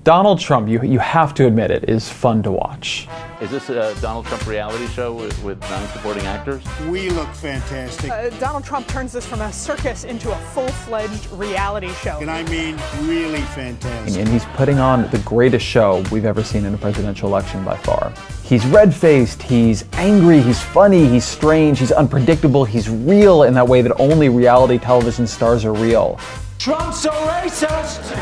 Donald Trump, you have to admit it, is fun to watch. Is this a Donald Trump reality show with non-supporting actors? We look fantastic. Donald Trump turns this from a circus into a full-fledged reality show. And I mean really fantastic. And he's putting on the greatest show we've ever seen in a presidential election by far. He's red-faced, he's angry, he's funny, he's strange, he's unpredictable, he's real in that way that only reality television stars are real. Trump's so racist!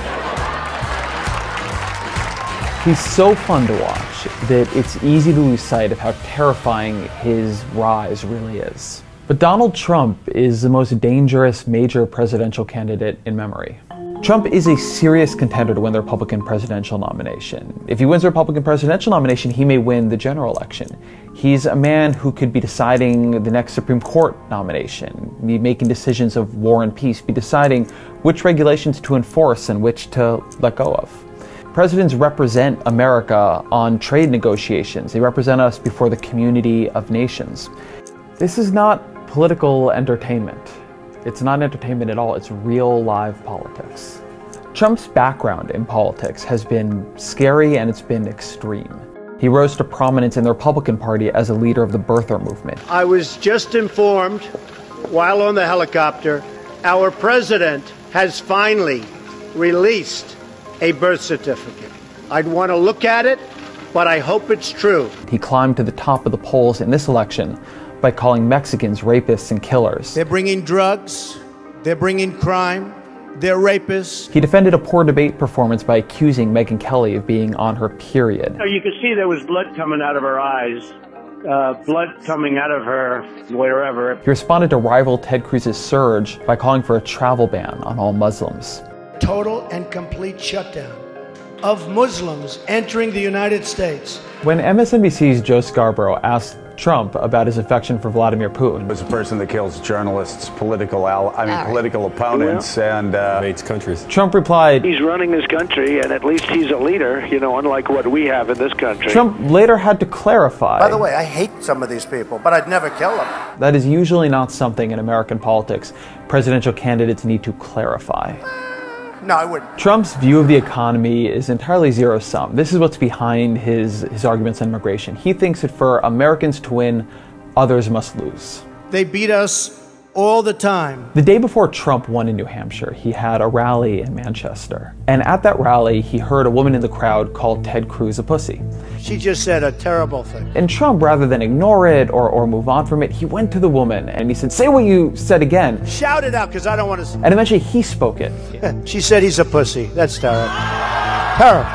He's so fun to watch that it's easy to lose sight of how terrifying his rise really is. But Donald Trump is the most dangerous major presidential candidate in memory. Trump is a serious contender to win the Republican presidential nomination. If he wins the Republican presidential nomination, he may win the general election. He's a man who could be deciding the next Supreme Court nomination, be making decisions of war and peace, be deciding which regulations to enforce and which to let go of. Presidents represent America on trade negotiations. They represent us before the community of nations. This is not political entertainment. It's not entertainment at all. It's real live politics. Trump's background in politics has been scary and it's been extreme. He rose to prominence in the Republican Party as a leader of the birther movement. I was just informed while on the helicopter, our president has finally released a birth certificate. I'd want to look at it, but I hope it's true. He climbed to the top of the polls in this election by calling Mexicans rapists and killers. They're bringing drugs, they're bringing crime, they're rapists. He defended a poor debate performance by accusing Megyn Kelly of being on her period. You could see there was blood coming out of her eyes, blood coming out of her wherever. He responded to rival Ted Cruz's surge by calling for a travel ban on all Muslims. Total and complete shutdown of Muslims entering the United States. When MSNBC's Joe Scarborough asked Trump about his affection for Vladimir Putin, was a person that kills journalists, political opponents, and hates countries. Trump replied, "He's running his country, and at least he's a leader, unlike what we have in this country." Trump later had to clarify. By the way, I hate some of these people, but I'd never kill them. That is usually not something in American politics presidential candidates need to clarify. No, I wouldn't. Trump's view of the economy is entirely zero-sum. This is what's behind his arguments on immigration. He thinks that for Americans to win, others must lose. They beat us all the time. The day before Trump won in New Hampshire, he had a rally in Manchester. And at that rally, he heard a woman in the crowd call Ted Cruz a pussy. She just said a terrible thing. And Trump, rather than ignore it or move on from it, he went to the woman and he said, "Say what you said again." Shout it out, because I don't want to... And eventually he spoke it. She said he's a pussy. That's terrible. Terrible.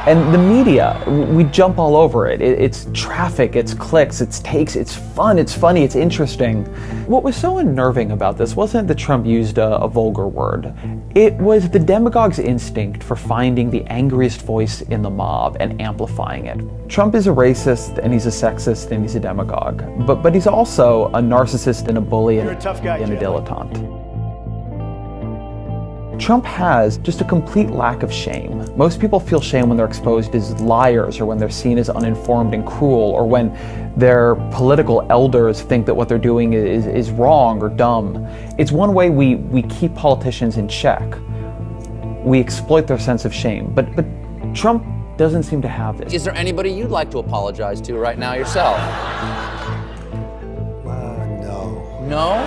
And the media, we jump all over it. It's traffic, it's clicks, it's takes, it's fun, it's funny, it's interesting. What was so unnerving about this wasn't that Trump used a vulgar word. It was the demagogue's instinct for finding the angriest voice in the mob and amplifying it. Trump is a racist, and he's a sexist, and he's a demagogue. But he's also a narcissist and a bully and You're a tough guy, a Joe. dilettante. Trump has just a complete lack of shame. Most people feel shame when they're exposed as liars or when they're seen as uninformed and cruel or when their political elders think that what they're doing is wrong or dumb. It's one way we keep politicians in check. We exploit their sense of shame. But Trump doesn't seem to have this. Is there anybody you'd like to apologize to right now yourself? No. No?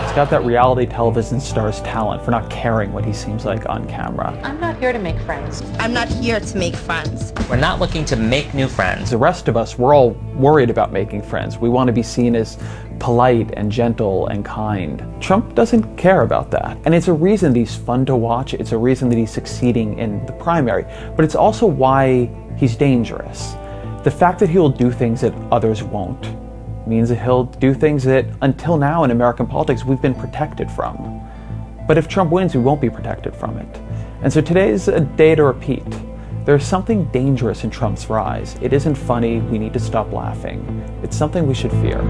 He's got that reality television star's talent for not caring what he seems like on camera. I'm not here to make friends. I'm not here to make friends. We're not looking to make new friends. The rest of us, we're all worried about making friends. We want to be seen as polite and gentle and kind. Trump doesn't care about that. And it's a reason that he's fun to watch. It's a reason that he's succeeding in the primary. But it's also why he's dangerous. The fact that he will do things that others won't means that he'll do things that, until now in American politics, we've been protected from. But if Trump wins, we won't be protected from it. And so today's a day to repeat. There's something dangerous in Trump's rise. It isn't funny. We need to stop laughing. It's something we should fear.